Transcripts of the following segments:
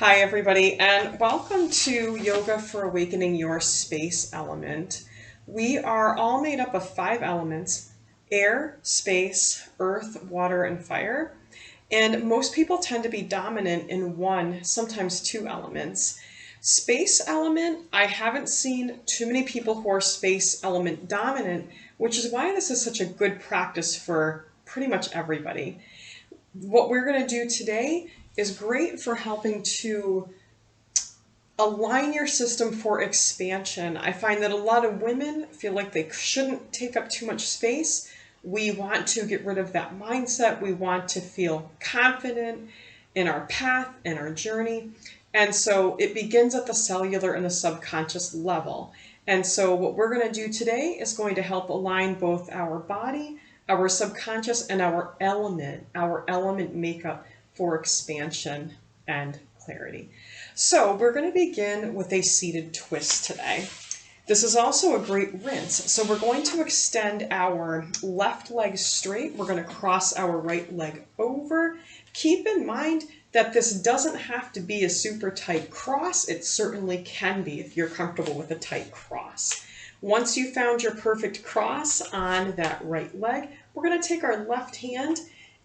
Hi, everybody, and welcome to Yoga for Awakening Your Space Element. We are all made up of 5 elements: air, space, earth, water, and fire. And most people tend to be dominant in one, sometimes 2 elements. Space element, I haven't seen too many people who are space element dominant, which is why this is such a good practice for pretty much everybody. What we're going to do today is great for helping to align your system for expansion. I find that a lot of women feel like they shouldn't take up too much space. We want to get rid of that mindset. We want to feel confident in our path and our journey. And so it begins at the cellular and the subconscious level. And so what we're going to do today is going to help align both our body, our subconscious, and our element makeup for expansion and clarity. So we're going to begin with a seated twist today. This is also a great rinse. So we're going to extend our left leg straight. We're going to cross our right leg over. Keep in mind that this doesn't have to be a super tight cross. It certainly can be if you're comfortable with a tight cross. Once you found your perfect cross on that right leg, we're going to take our left hand,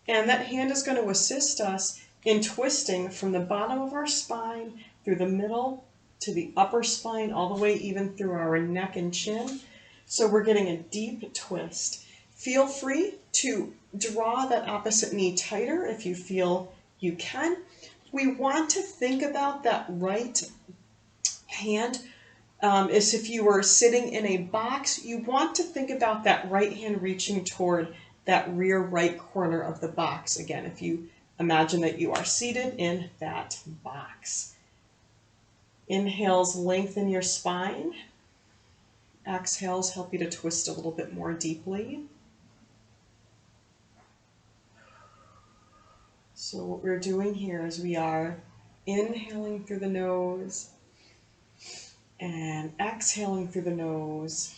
and that hand is going to assist us in twisting from the bottom of our spine through the middle to the upper spine, all the way even through our neck and chin. So we're getting a deep twist. Feel free to draw that opposite knee tighter if you feel you can. We want to think about that right hand as if you were sitting in a box. You want to think about that right hand reaching toward that rear right corner of the box. Again, if you imagine that you are seated in that box. Inhales lengthen your spine. Exhales help you to twist a little bit more deeply. So what we're doing here is we are inhaling through the nose and exhaling through the nose.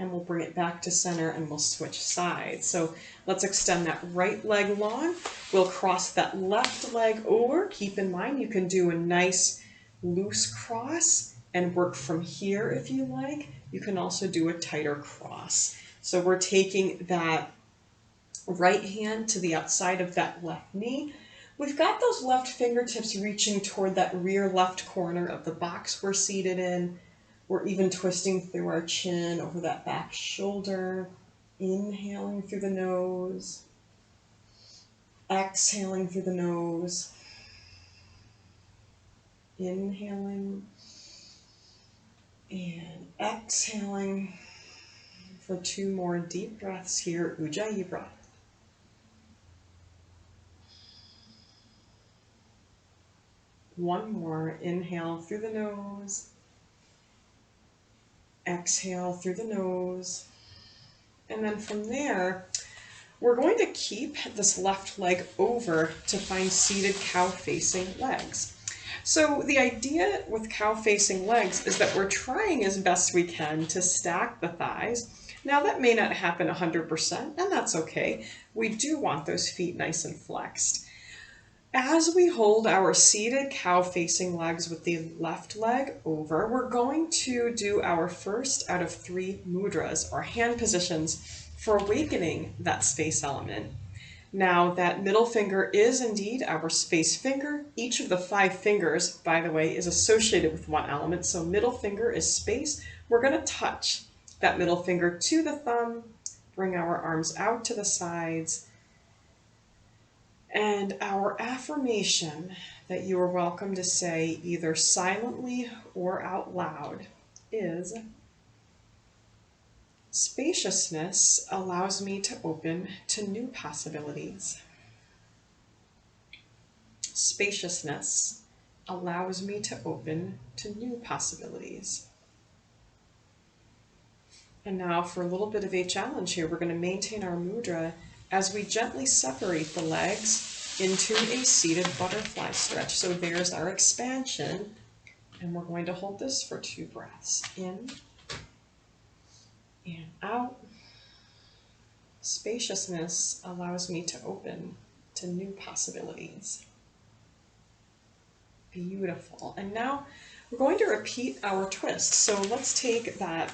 And we'll bring it back to center and we'll switch sides. So let's extend that right leg long. We'll cross that left leg over. Keep in mind you can do a nice loose cross and work from here if you like. You can also do a tighter cross. So we're taking that right hand to the outside of that left knee. We've got those left fingertips reaching toward that rear left corner of the box we're seated in. We're even twisting through our chin over that back shoulder, inhaling through the nose, exhaling through the nose, inhaling and exhaling for 2 more deep breaths here, Ujjayi breath. One more, inhale through the nose. Exhale through the nose. And then from there, we're going to keep this left leg over to find seated cow-facing legs. So the idea with cow-facing legs is that we're trying as best we can to stack the thighs. Now that may not happen 100%, and that's okay. We do want those feet nice and flexed. As we hold our seated cow-facing legs with the left leg over, we're going to do our first out of 3 mudras, or hand positions, for awakening that space element. Now, that middle finger is indeed our space finger. Each of the 5 fingers, by the way, is associated with one element. So middle finger is space. We're going to touch that middle finger to the thumb, bring our arms out to the sides. And our affirmation that you are welcome to say either silently or out loud is: spaciousness allows me to open to new possibilities. Spaciousness allows me to open to new possibilities. And now for a little bit of a challenge here, we're going to maintain our mudra as we gently separate the legs into a seated butterfly stretch. So there's our expansion, and we're going to hold this for 2 breaths. In and out. Spaciousness allows me to open to new possibilities. Beautiful. And now we're going to repeat our twist. So let's take that,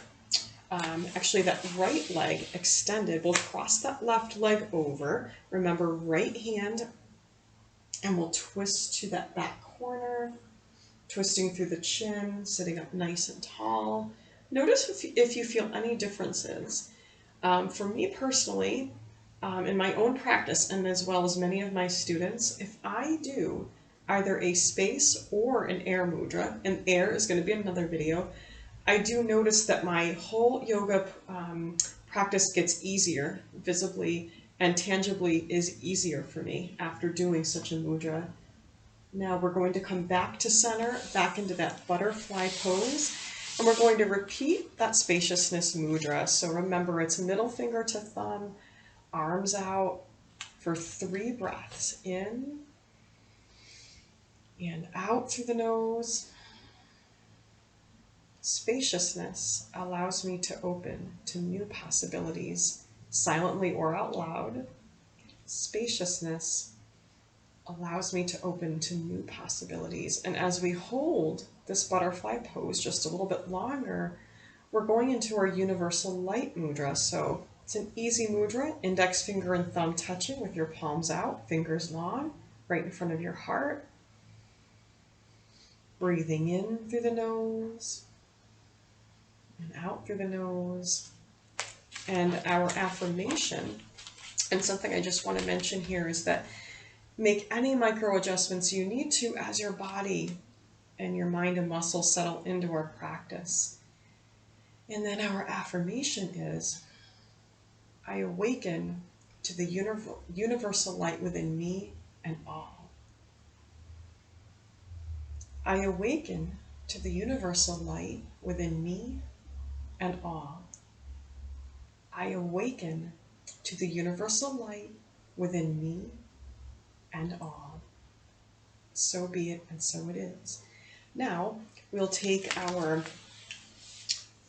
actually that right leg extended. We'll cross that left leg over. Remember, right hand, and we'll twist to that back corner, twisting through the chin, sitting up nice and tall. Notice if you feel any differences. For me personally, in my own practice, and as well as many of my students, if I do either a space or an air mudra, and air is going to be another video, I do notice that my whole yoga practice gets easier, visibly and tangibly is easier for me after doing such a mudra. Now we're going to come back to center, back into that butterfly pose, and we're going to repeat that spaciousness mudra. So remember, it's middle finger to thumb, arms out for 3 breaths. In and out through the nose. Spaciousness allows me to open to new possibilities, silently or out loud. Spaciousness allows me to open to new possibilities. And as we hold this butterfly pose just a little bit longer, we're going into our universal light mudra. So it's an easy mudra, index finger and thumb touching with your palms out, fingers long, right in front of your heart. Breathing in through the nose and out through the nose. And our affirmation, and something I just want to mention here, is that make any micro adjustments you need to as your body and your mind and muscle settle into our practice. And then our affirmation is, I awaken to the universal light within me and all. I awaken to the universal light within me and all. I awaken to the universal light within me and all. So be it, and so it is. Now, we'll take our,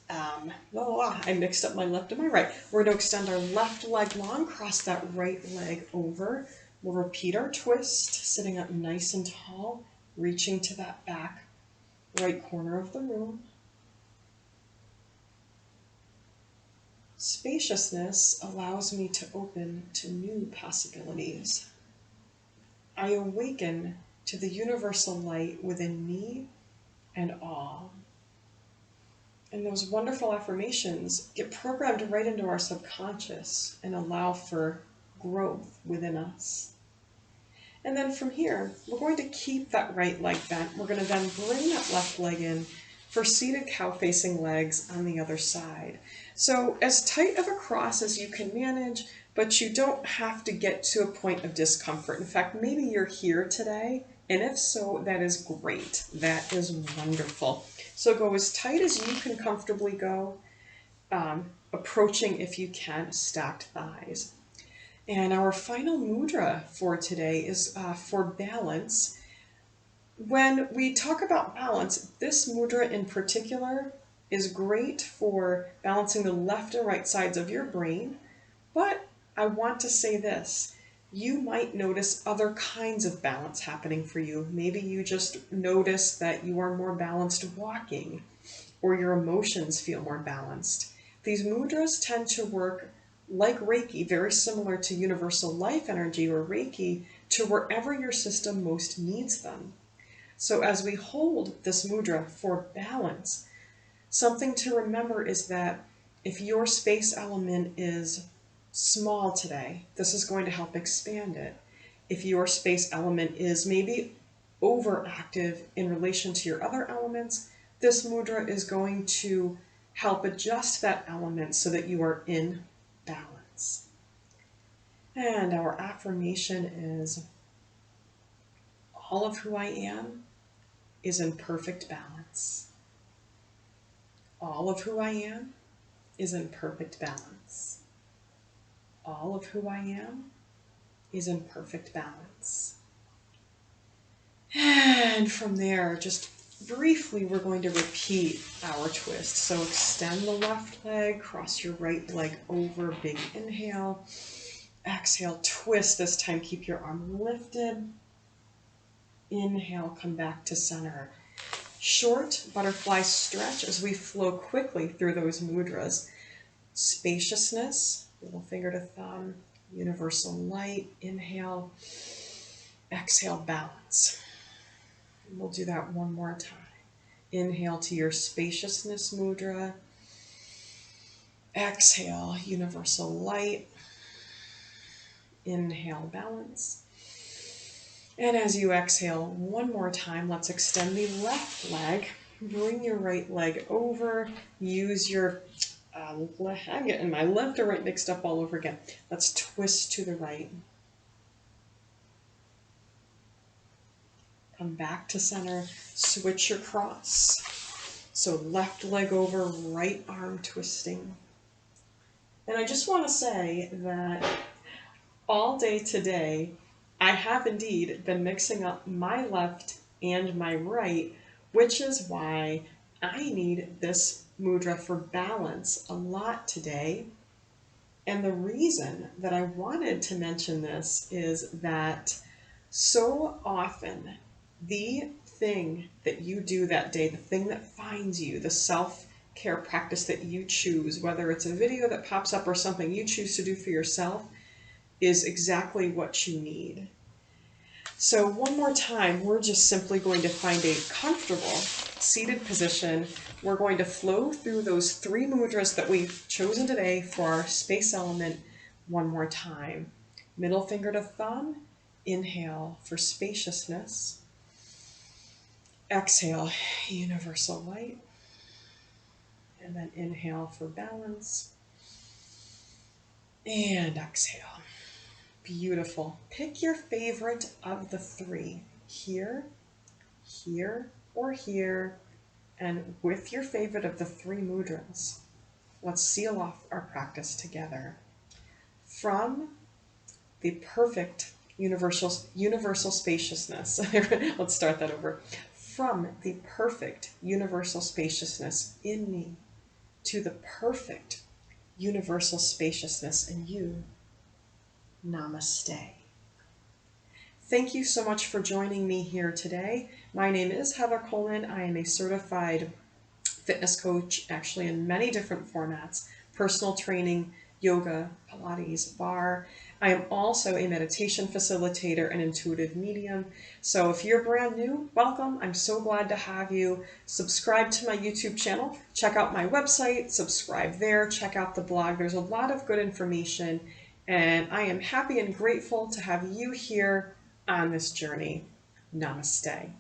I mixed up my left and my right. We're going to extend our left leg long, cross that right leg over. We'll repeat our twist, sitting up nice and tall, reaching to that back right corner of the room. Spaciousness allows me to open to new possibilities. I awaken to the universal light within me and all. And those wonderful affirmations get programmed right into our subconscious and allow for growth within us. And then from here, we're going to keep that right leg bent. We're going to then bring that left leg in for seated cow-facing legs on the other side. So as tight of a cross as you can manage, but you don't have to get to a point of discomfort. In fact, maybe you're here today, and if so, that is great. That is wonderful. So go as tight as you can comfortably go, approaching, if you can, stacked thighs. And our final mudra for today is for balance. When we talk about balance, this mudra in particular is great for balancing the left and right sides of your brain, but I want to say this. You might notice other kinds of balance happening for you. Maybe you just notice that you are more balanced walking, or your emotions feel more balanced. These mudras tend to work like Reiki, very similar to universal life energy or Reiki, to wherever your system most needs them. So as we hold this mudra for balance, something to remember is that if your space element is small today, this is going to help expand it. If your space element is maybe overactive in relation to your other elements, this mudra is going to help adjust that element so that you are in balance. And our affirmation is, all of who I am is in perfect balance. All of who I am is in perfect balance. All of who I am is in perfect balance. And from there, just briefly, we're going to repeat our twist. So extend the left leg, cross your right leg over, big inhale. Exhale, twist. This time, keep your arm lifted. Inhale, come back to center. Short butterfly stretch as we flow quickly through those mudras. Spaciousness, little finger to thumb, universal light. Inhale, exhale, balance. And we'll do that one more time. Inhale to your spaciousness mudra. Exhale, universal light. Inhale, balance. And as you exhale one more time, let's extend the left leg. Bring your right leg over. Use your, I'm getting my left or right mixed up all over again. Let's twist to the right. Come back to center. Switch your cross. So left leg over, right arm twisting. And I just want to say that all day today, I have indeed been mixing up my left and my right, which is why I need this mudra for balance a lot today. And the reason that I wanted to mention this is that so often the thing that you do that day, the thing that finds you, the self-care practice that you choose, whether it's a video that pops up or something you choose to do for yourself, is exactly what you need. So one more time, we're just simply going to find a comfortable seated position. We're going to flow through those 3 mudras that we've chosen today for our space element one more time. Middle finger to thumb, inhale for spaciousness. Exhale, universal light. And then inhale for balance. And exhale. Beautiful. Pick your favorite of the 3. Here, here, or here. And with your favorite of the 3 mudras, let's seal off our practice together. From the perfect universal spaciousness. Let's start that over. From the perfect universal spaciousness in me to the perfect universal spaciousness in you. Namaste. Thank you so much for joining me here today. My name is Heather Coleman. I am a certified fitness coach, actually in many different formats: personal training, yoga, Pilates, barre. I am also a meditation facilitator and intuitive medium. So if you're brand new, welcome. I'm so glad to have you. Subscribe to my YouTube channel. Check out my website. Subscribe there. Check out the blog. There's a lot of good information. And I am happy and grateful to have you here on this journey. Namaste.